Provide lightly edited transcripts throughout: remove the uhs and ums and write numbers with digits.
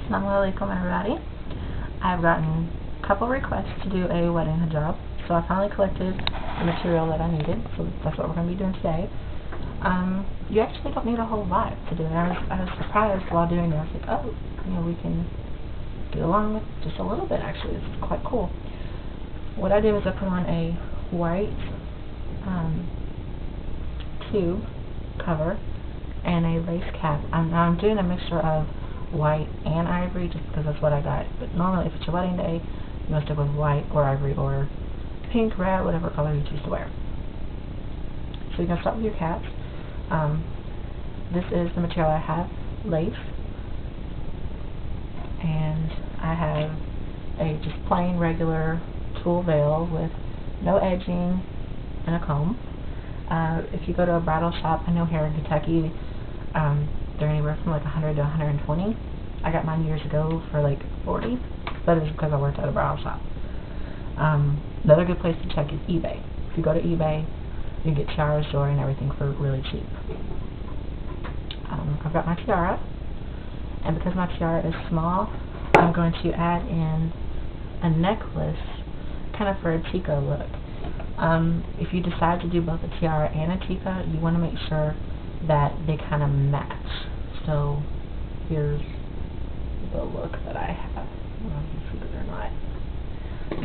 Assalamu alaikum everybody. I've gotten a couple requests to do a wedding hijab, so I finally collected the material that I needed, so that's what we're going to be doing today. You actually don't need a whole lot to do it. I was surprised while doing this, like, oh, we can get along with just a little bit actually. It's quite cool. What I do is I put on a white tube cover and a lace cap. I'm doing a mixture of white and ivory just because that's what I got. But normally if it's your wedding day, you must stick with white or ivory or pink, red, whatever color you choose to wear. So you're going to start with your caps. This is the material I have, lace. And I have a just plain regular tulle veil with no edging and a comb. If you go to a bridal shop, I know here in Kentucky, they're anywhere from like 100 to 120. I got mine years ago for like 40, but it's because I worked at a bridal shop. Another good place to check is eBay. If you go to eBay, you can get tiaras, jewelry, and everything for really cheap. I've got my tiara, and because my tiara is small, I'm going to add in a necklace, kind of for a chica look. If you decide to do both a tiara and a chica, you want to make sure that they kind of match. So here's the look that I have. I don't know if you can see it or not.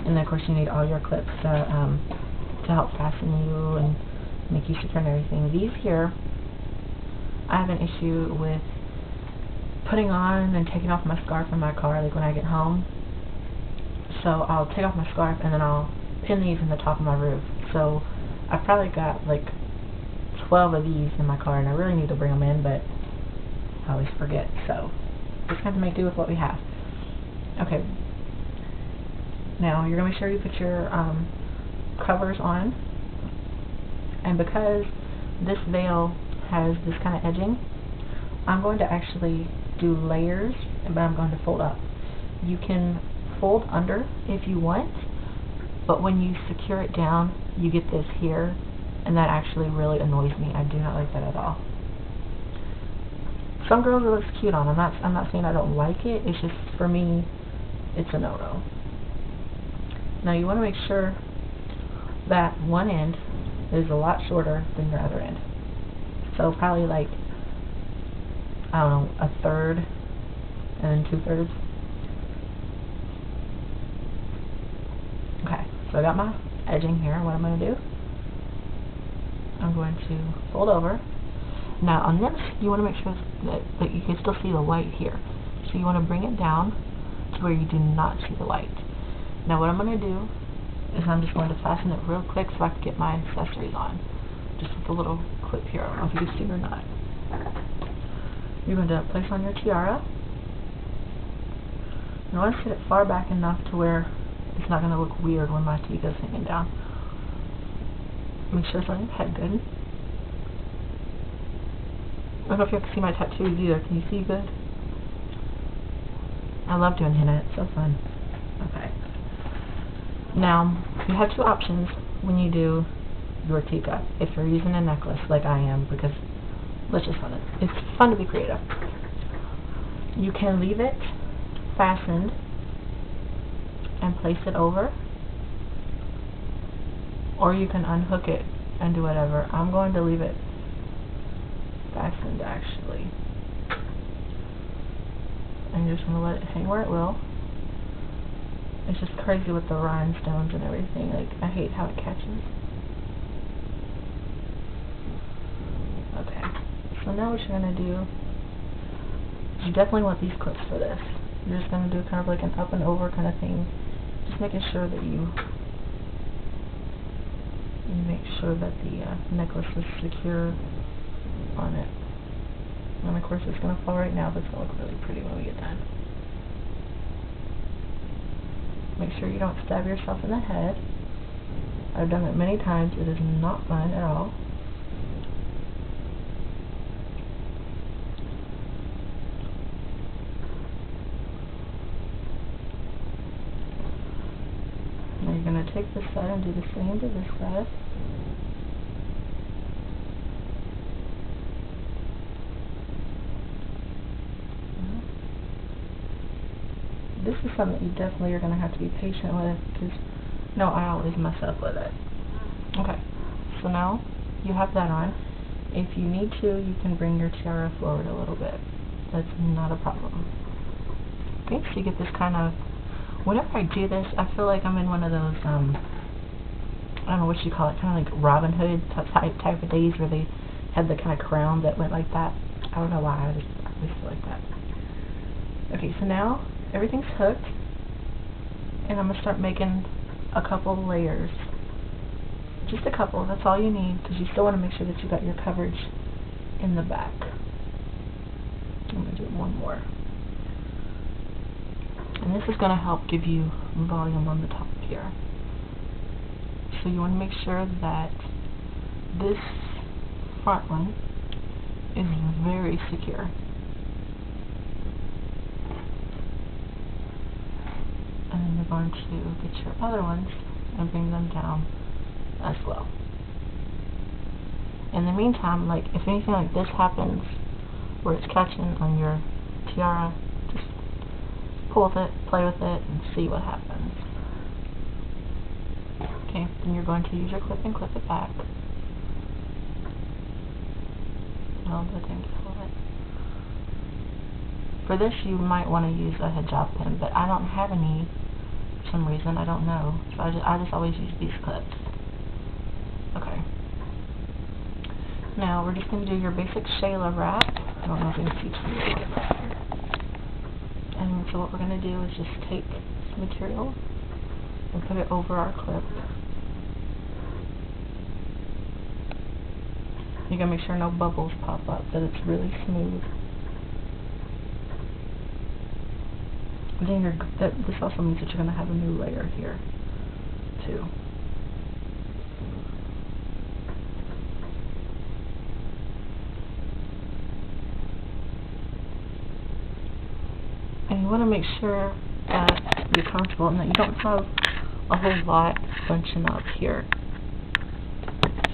And then of course you need all your clips to help fasten you and make you secure and everything. These here, I have an issue with putting on and taking off my scarf in my car, like when I get home. So I'll take off my scarf and then I'll pin these in the top of my roof. So I've probably got like 12 of these in my car, and I really need to bring them in, but I always forget. So just have to make do with what we have. Okay. Now you're gonna make sure you put your covers on, and because this veil has this kind of edging, I'm going to actually do layers, but I'm going to fold up. You can fold under if you want, but when you secure it down, you get this here, and that actually really annoys me. I do not like that at all. Some girls it looks cute on. I'm not saying I don't like it. It's just, for me, it's a no-no. Now you want to make sure that one end is a lot shorter than your other end. So probably like, I don't know, a third and then 2/3. Okay, so I got my edging here. What I'm going to do, I'm going to fold over. Now on this, you want to make sure that you can still see the white here. So you want to bring it down to where you do not see the white. Now what I'm going to do is I'm just going to fasten it real quick so I can get my accessories on. Just with a little clip here. I don't know if you can see it or not. You're going to place on your tiara. You want to sit it far back enough to where it's not going to look weird when my teeth is hanging down. Make sure it's on your head good. I don't know if you can see my tattoos either. Can you see good? I love doing henna. It's so fun. Okay. Now, you have two options when you do your teacup. If you're using a necklace like I am, because let's just fun it. It's fun to be creative. You can leave it fastened and place it over, or you can unhook it and do whatever. I'm going to leave it fastened actually, and you're just going to let it hang where it will. It's just crazy with the rhinestones and everything. Like, I hate how it catches. Okay, so now what you're going to do, you definitely want these clips for this. You're just going to do kind of like an up and over kind of thing. Just making sure that you make sure that the necklace is secure on it. And of course it's going to fall right now, but it's going to look really pretty when we get done. Make sure you don't stab yourself in the head. I've done it many times. It is not fun at all. Now you're going to take this side and do the same to this side. this is something that you definitely are going to have to be patient with, because I always mess up with it. Okay, so now you have that on. If you need to, you can bring your tiara forward a little bit. That's not a problem. Okay, so you get this kind of, whenever I do this, I feel like I'm in one of those, I don't know what you call it, kind of like Robin Hood type of days where they had the kind of crown that went like that. I don't know why, I just feel like that. Okay, so now everything's hooked, and I'm going to start making a couple layers. Just a couple, that's all you need, because you still want to make sure that you got your coverage in the back. I'm going to do one more. And this is going to help give you volume on the top here. So you want to make sure that this front one is very secure. And then you're going to get your other ones and bring them down as well. In the meantime, like if anything like this happens where it's catching on your tiara, just pull with it, play with it, and see what happens. Okay, then you're going to use your clip and clip it back. No, but thank you for it. For this, you might want to use a hijab pin, but I don't have any for some reason. I don't know, so I just always use these clips. Okay. Now we're just going to do your basic Shayla wrap. I don't know if you can see too well. And so what we're going to do is just take some material and put it over our clip. You gotta make sure no bubbles pop up, that it's really smooth. And then this also means that you're gonna have a new layer here too. And you want to make sure that you're comfortable and that you don't have a whole lot bunching up here.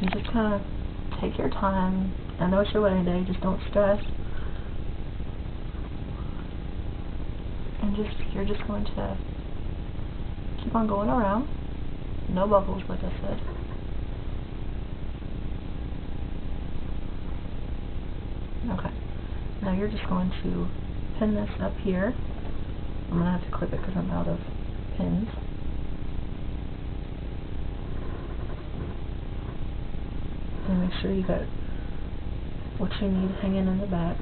You just kind of take your time. I know it's your wedding day, just don't stress. And you're just going to keep on going around. No bubbles, like I said. Okay. Now you're just going to pin this up here. I'm going to have to clip it because I'm out of pins. And make sure you got what you need hanging in the back.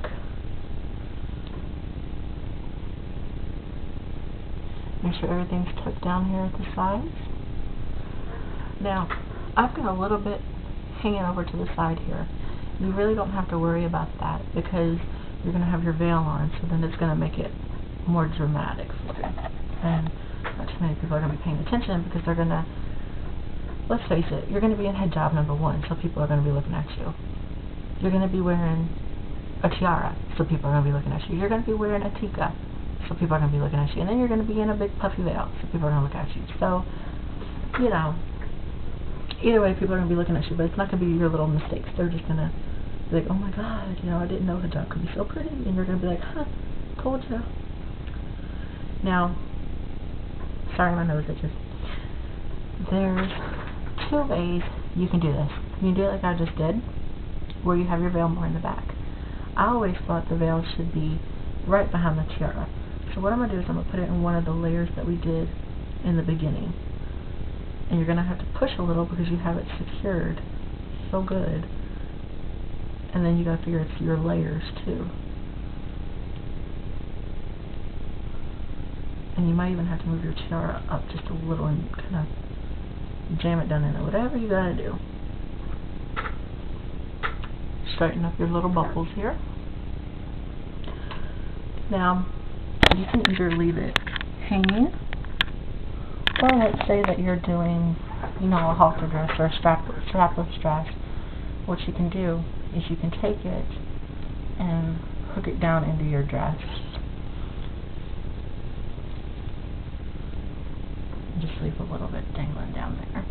Make sure everything's tucked down here at the sides. Now, I've got a little bit hanging over to the side here. You really don't have to worry about that because you're going to have your veil on, so then it's going to make it more dramatic for you. And not too many people are going to be paying attention because they're going to, let's face it, you're going to be in hijab number one, so people are going to be looking at you. You're going to be wearing a tiara, so people are going to be looking at you. You're going to be wearing a tikka, so people are going to be looking at you. And then you're going to be in a big puffy veil, so people are going to look at you. So, you know, either way, people are going to be looking at you, but it's not going to be your little mistakes. They're just going to be like, oh my god, you know, I didn't know hijab could be so pretty. And you're going to be like, huh, told ya. Now, sorry, my nose itches. There's two ways you can do this. You can do it like I just did, where you have your veil more in the back. I always thought the veil should be right behind the tiara. So what I'm going to do is I'm going to put it in one of the layers that we did in the beginning. And you're going to have to push a little because you have it secured so good. And then you got to figure it's your layers too. And you might even have to move your tiara up just a little and kind of jam it down in there. Whatever you got to do. Straighten up your little bubbles here. Now, you can either leave it hanging, or let's say that you're doing, you know, a halter dress or a strapless dress. What you can do is you can take it and hook it down into your dress. Just leave a little bit dangling down there.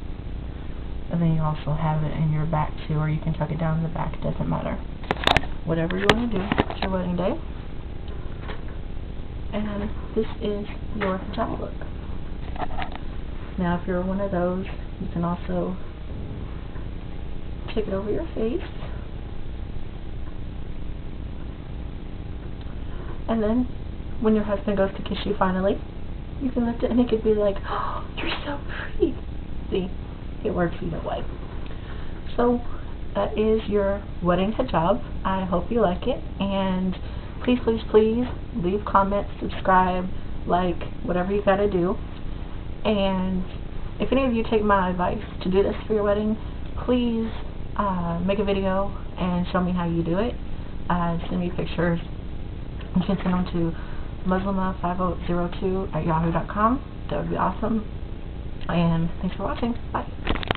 And then you also have it in your back too, or you can tuck it down in the back, it doesn't matter. Whatever you want to do, it's your wedding day. And this is your hijab look. Now if you're one of those, you can also take it over your face. And then when your husband goes to kiss you finally, you can lift it and it could be like, oh, you're so pretty. See, it works either way. So that is your wedding hijab. I hope you like it, and please, please, please leave comments, subscribe, like, whatever you gotta do. And if any of you take my advice to do this for your wedding, please make a video and show me how you do it. Send me pictures. You can send them to muslima5002@yahoo.com. That would be awesome. And thanks for watching. Bye.